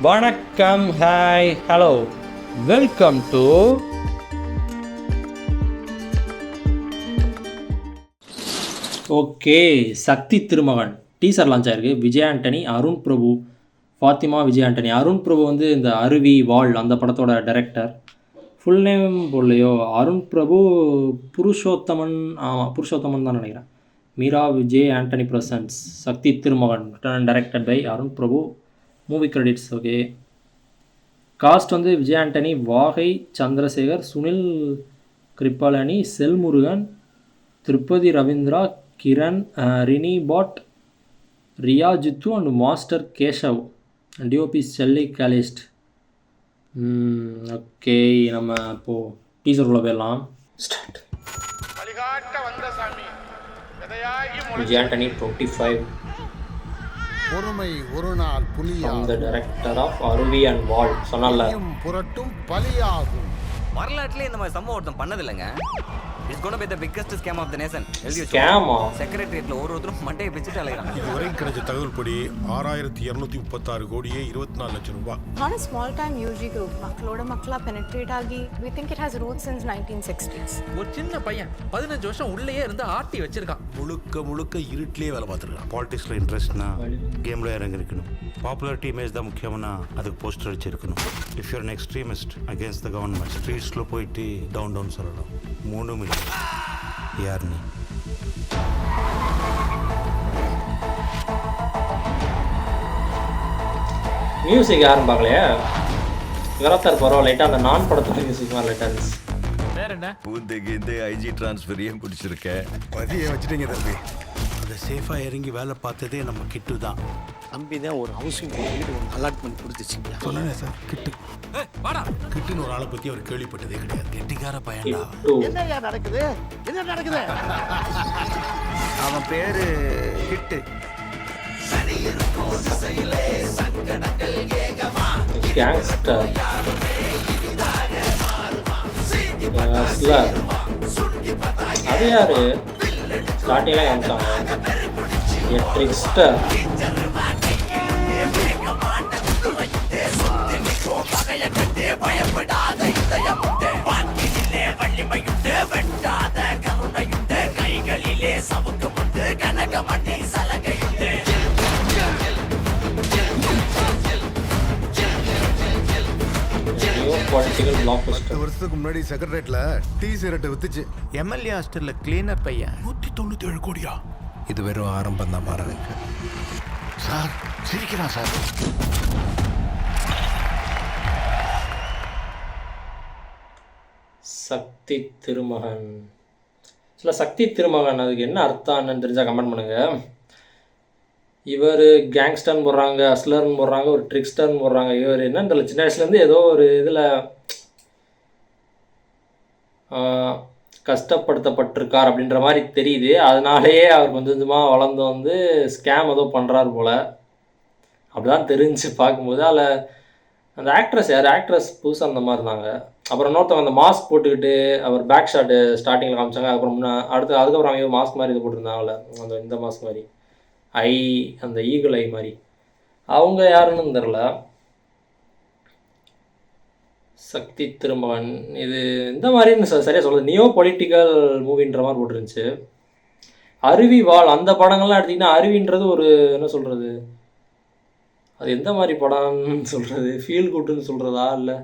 வணக்கம், hi, hello, welcome to okay. Sakthi Thirumagan teaser launch ஆயிருக்கு. விஜய் ஆண்டனி, அருண் பிரபு, ஃபாத்திமா விஜய் ஆண்டனி. அருண் பிரபு வந்து இந்த அருவி வால் அந்த படத்தோட டைரக்டர். ஃபுல் நேம் போடலையோ. அருண் பிரபு புருஷோத்தமன், ஆமாம் புருஷோத்தமன் தான் நினைக்கிறேன். Meera Vijay Antony presents Sakthi Thirumagan directed by Arun Prabhu. Movie credits okay. Cast வந்து Vijay Antony, Vagai Chandrasekar, Sunil Kripalani, Selmurugan, Tirupathi Ravindra, Kiran, Rini Bhat, Riya Jithu and master Keshav, DOP Shelley Calist. Okay, நம்ம இப்போது டீசருக்குள்ளே போயிடலாம். ஸ்டார்ட். விஜய் ஆண்டனி 25 பொறுமை ஒரு நாள் புலியாகும். the director of Aruvi and Vaazhl. சொன்னால புரட்டும் பலியாகும். வரலாற்றிலே இந்த மாதிரி சம்பவம் ஒருத்தன் பண்ணதில்லைங்க. It's gonna be the biggest scam of the nation. ஸ்கேமா? செக்ரட்டரியேட்ல ஒருத்தரும் மண்டையை பிச்சிட்டு அலையறாங்க. இதுவரை கிடைச்ச தகவல் படி 6236 கோடியே 24 லட்சம் ரூபாய். Not a small time UG group. மக்களோட மக்களா penetrate ஆகி we think it has roots since 1960s. ஒரு சின்ன பையன் 15 வருஷம் உள்ளேயே இருந்து ஆட்டி வச்சிருக்கான். முழுக்க இருட்டிலே வேலை பார்த்துருக்கான். பாலிடிக்ஸில் இன்ட்ரெஸ்ட்னா கேமில் இறங்கிருக்கணும். பாப்புலாரிட்டி இமேஜ் தான் முக்கியம்னா அதுக்கு போஸ்டர் வச்சிருக்கணும். If you're extremist against the government ஸ்ட்ரீட்ஸில் போயிட்டு டவுன் சொல்லலாம். 3 மில்லியன் யார் நீ? மியூசிக் யாரும் பார்க்கலையா? இவரத்தார் பரவாயில்ல. லைட்டாக அந்த நான் படத்துக்கு மியூசிக் மாதிரி லைட்டாக வேற என்ன? பூந்தைக்கு இந்த ஐஜி டிரான்ஸ்ஃபரையும் பிடிச்சிருக்கேன். பதியை வச்சுட்டீங்க தம்பி. அதை சேஃபாக இறங்கி வேலை பார்த்ததே நம்ம கிட்டு தான். தம்பி தான் ஒரு ஹவுசிங் வீடு ஒன்று அலாட்மெண்ட் கொடுத்துச்சிங்க. சொன்னேன் சார், கிட்டு வாடா. கிட்டுன்னு ஒரு ஆளை பற்றி அவர் கேள்விப்பட்டதே கிடையாது. கெட்டிக்கார பையன்டா. என்னையா நடக்குது? என்ன நடக்குது? அவன் பேரு கிட்டு. கேங்ஸ்டர் அது யாரு? ஸ்டார்டிங்ல காமிச்சாங்க ட்ரிக்ஸ்டர். Political blockbuster. 10 வருஷத்துக்கு முன்னாடி செக்ரட்டரியேட்ல டீ சிகரெட் வித்துச்சு. எம்எல்ஏ ஹாஸ்டல்ல கிளீனர் பையன். 197 கோடியா? இது வெறும் ஆரம்பம் தான் மாறதுக்கு. சார் சிரிக்கிறான் சார். சக்தி திருமகன். சில சக்தி திருமகன் அதுக்கு என்ன அர்த்தம்னு தெரிஞ்சால் கமெண்ட் பண்ணுங்க. இவர் கேங்ஸ்டர்னு போடுறாங்க, அஸ்லர்னு போடுறாங்க, ஒரு ட்ரிக்ஸ்டர்னு போடுறாங்க. இவர் என்னன்னு தெரியல, சின்ன வயசுலேருந்து ஏதோ ஒரு இதில் கஷ்டப்படுத்தப்பட்டிருக்கார் அப்படின்ற மாதிரி தெரியுது. அதனாலேயே அவர் கொஞ்சம் கொஞ்சமாக வளர்ந்து வந்து ஸ்கேம் ஏதோ பண்ணுறாரு போல். அப்படிதான் தெரிஞ்சு பார்க்கும்போது அதில் அந்த ஆக்ட்ரஸ் யார்? ஆக்ட்ரஸ் புதுசாக அந்த மாதிரி இருந்தாங்க. அப்புறம் இன்னொருத்தவங்க அந்த மாஸ்க் போட்டுக்கிட்டு அவர் பேக் ஷாட்டு ஸ்டார்டிங்கில் காமிச்சாங்க. அப்புறம் அதுக்கப்புறம் அவங்க மாஸ்க் மாதிரி இது போட்டிருந்தாங்கல்ல, அந்த இந்த மாஸ்க் மாதிரி ஐ, அந்த ஈகிள் ஐ மாதிரி. அவங்க யாருன்னு தெரில. சக்தி திருமகன் இது இந்த மாதிரின்னு சரியாக சொல்லுது. நியோ பொலிட்டிக்கல் மூவின்ற மாதிரி போட்டுருந்துச்சு. அருவி வால் அந்த படங்கள்லாம் எடுத்திங்கன்னா அருவின்றது ஒரு என்ன சொல்கிறது, அது எந்த மாதிரி படம்னு சொல்கிறது, ஃபீல் குட்டுன்னு சொல்கிறதா இல்லை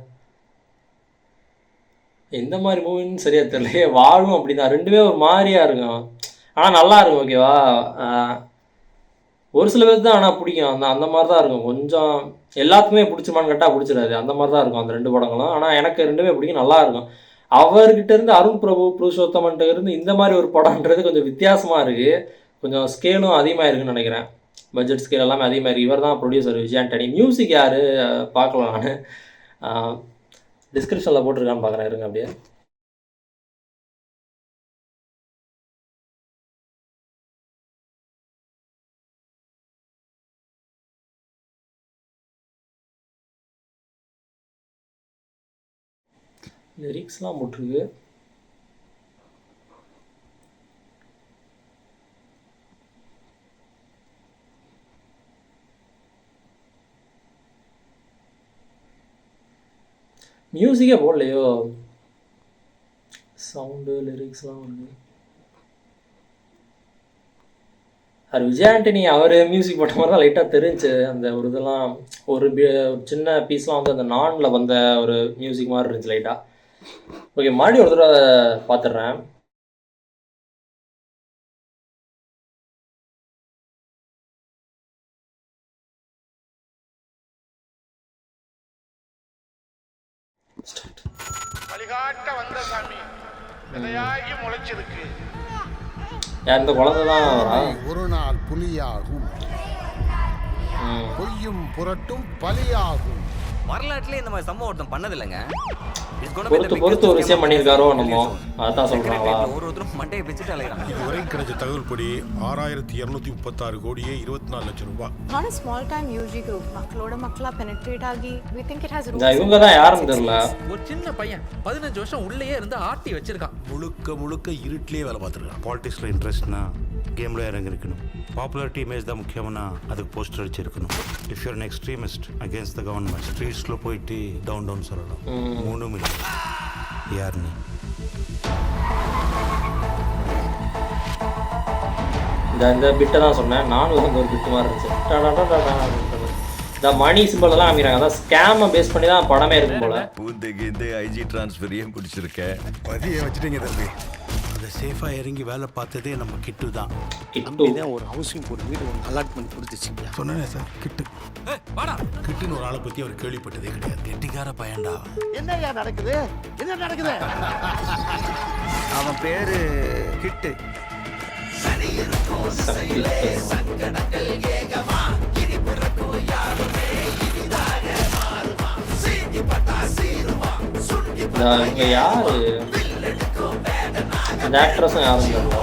எந்த மாதிரி மூவின்னு சரியாக தெரியலையே. வாழும் அப்படி தான், ரெண்டுமே ஒரு மாதிரியாக இருக்கும். ஆனால் நல்லா இருக்கும். ஓகேவா? ஒரு சில பேருக்கு தான் ஆனால் பிடிக்கும். அந்த மாதிரி தான் இருக்கும். கொஞ்சம் எல்லாத்துக்குமே பிடிச்சிமான்னு கேட்டால் பிடிச்சிடாது. அந்த மாதிரி தான் இருக்கும் அந்த 2 படங்களும். ஆனால் எனக்கு ரெண்டுமே பிடிக்கும், நல்லா இருக்கும். அவர்கிட்ட இருந்து அருண் பிரபு புருஷோத்தமன்ட்ட இருந்து இந்த மாதிரி ஒரு படம்ன்றது கொஞ்சம் வித்தியாசமாக இருக்குது. கொஞ்சம் ஸ்கேலும் அதிகமாக இருக்குன்னு நினைக்கிறேன். பட்ஜெட் ஸ்கேல் எல்லாமே அதிகமாக இருக்குது. இவர் தான் ப்ரொடியூசர் விஜய் ஆண்டனி. மியூசிக் யார் பார்க்கலாம். நான் டிஸ்கிரிப்ஷனில் போட்டிருக்கான்னு பார்க்குறேன், இருங்க அப்படியே. லிரிக்ஸ்லாம் போட்டிருக்கு. மியூசிக்கே போடலையோ, சவுண்டு லிரிக்ஸ்லாம் வந்து விஜய் ஆண்டனி அவர் மியூசிக் போட்ட மாதிரி தான் லைட்டாக தெரிஞ்சு. அந்த ஒரு இதெல்லாம் ஒரு சின்ன பீஸ்லாம் வந்து அந்த நானில் வந்த ஒரு மியூசிக் மாதிரி இருந்துச்சு லைட்டாக. ஓகே, மறுபடியும் ஒரு தடவை பார்த்துட்றேன். வழிகாட்ட வந்த சாமி விதையாகி முளைச்சிருக்கு. இந்த குழந்தை தான் வரா. ஒரு நாள் புலியாகும், பொய்யும் புரட்டும் பலியாகும். வரலாற்றுல இந்த மாதிரி சம்பவம் ஒருத்தன் பண்ணது இல்லைங்க. பொறுத்து ஒரு விஷயம் பண்ணியிருக்காரோ நம்ம, அதான் சொல்கிறாங்களா? ஒருத்தரும் மண்டையை பிச்சுட்டு அலைகிறாங்க. இதுவரை கிடைச்ச தகவல் படி 6236 கோடியே 24 லட்சம் ரூபாய். Not a small time UG group. மக்களோட மக்களா penetrate ஆகி we think it has roots. இவங்க தான் யாருன்னு தெரியல. ஒரு சின்ன பையன் 15 வருஷம் உள்ளேயே இருந்து ஆட்டி வச்சிருக்கான். முழுக்க இருட்டிலே வேலை பார்த்துருக்கான். பாலிடிக்ஸில் இன்ட்ரெஸ்ட்னா கேமில் இறங்கிருக்கணும். பாப்புலாரிட்டி இமேஜ் தான் முக்கியம்னா அதுக்கு போஸ்டர் அடிச்சிருக்கணும். If you're an extremist against the government ஸ்ட்ரீட்ஸில் போயிட்டு டவுன் சொல்லலாம். 3 மில்லியன் யார் நீ? இந்த பிட்டை தான் சொன்னேன். நானும் வந்து ஒரு பிட்டு மாதிரி இருந்துச்சு. இந்த மணி சிம்பிள் எல்லாம் அமைக்கிறாங்க. அதான் ஸ்கேமை பேஸ் பண்ணி தான் படமே இருக்கும் போல. பூந்தேக்கு ஐஜி டிரான்ஸ்ஃபர் ஏன் பிடிச்சிருக்கேன்? பதிய வச்சுட்டீங்க தம்பி. அதை சேஃபாக இறங்கி வேலை பார்த்ததே நம்ம கிட்டு தான். தான் ஒரு ஹவுசிங் போர்டு வீடு ஒன்று அலாட் பண்ணி கொடுத்துச்சுங்க. சொன்னேனே சார், கிட்டு வாடா. கிட்டுன்னு ஒரு ஆளை பற்றி அவர் கேள்விப்பட்டதே கிடையாது. கெட்டிக்கார பையன்டா. என்னய்யா நடக்குது? என்ன நடக்குது? அவன் பேரு கிட்டு. இங்க யாரு இந்த ஆக்ட்ரஸும் யாரும் தெரியல.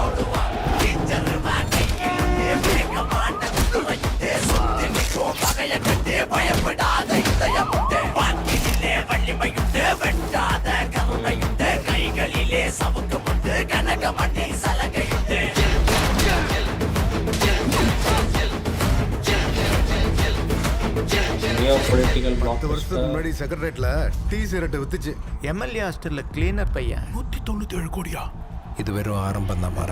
பொலிட்டிக்கல் 10 வருஷத்துக்கு முன்னாடி செக்ரட்டரியேட்ல டீ சிகரெட் வித்துச்சு. எம்எல்ஏ ஹாஸ்டல்ல கிளீனர் பையன். 197 கோடியா? இது வெறும் ஆரம்பம் தான் மாற.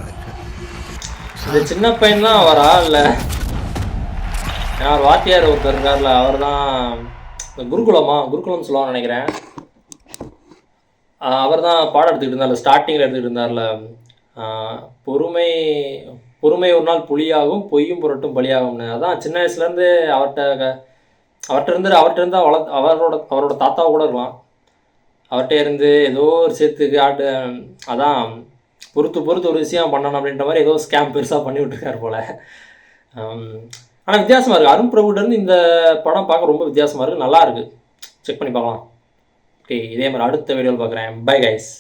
இது சின்ன பையன் தான் அவரா இல்லை? ஏன்னா ஒரு வாத்தியார் ஒருத்தர் இருக்கார்ல, அவர் தான் குருகுலம் சொல்லுவான்னு நினைக்கிறேன். அவர் தான் பாடம் எடுத்துக்கிட்டு இருந்தார்ல, ஸ்டார்டிங்கில் எடுத்துக்கிட்டு இருந்தார்ல. பொறுமை ஒரு நாள் புலியாகும், பொய்யும் புரட்டும் பலியாகும்னு. அதான் சின்ன வயசுலேருந்து அவர்கிட்ட இருந்து அவரோட தாத்தாவை கூட இருக்கலாம். அவர்கிட்ட இருந்து ஏதோ ஒரு சேர்த்துக்கு அதான் பொறுத்து ஒரு விஷயம் பண்ணணும் அப்படின்ற மாதிரி ஏதோ ஸ்கேம் பெருசாக பண்ணி விட்டுருக்காரு போல். ஆனால் வித்தியாசமாக இருக்குது. அருண் பிரபுகிட்டேருந்து இந்த படம் பார்க்க ரொம்ப வித்தியாசமாக இருக்குது. நல்லா இருக்குது, செக் பண்ணி பார்க்கலாம். ஓகே, இதே மாதிரி அடுத்த வீடியோவில் பார்க்குறேன். Bye guys.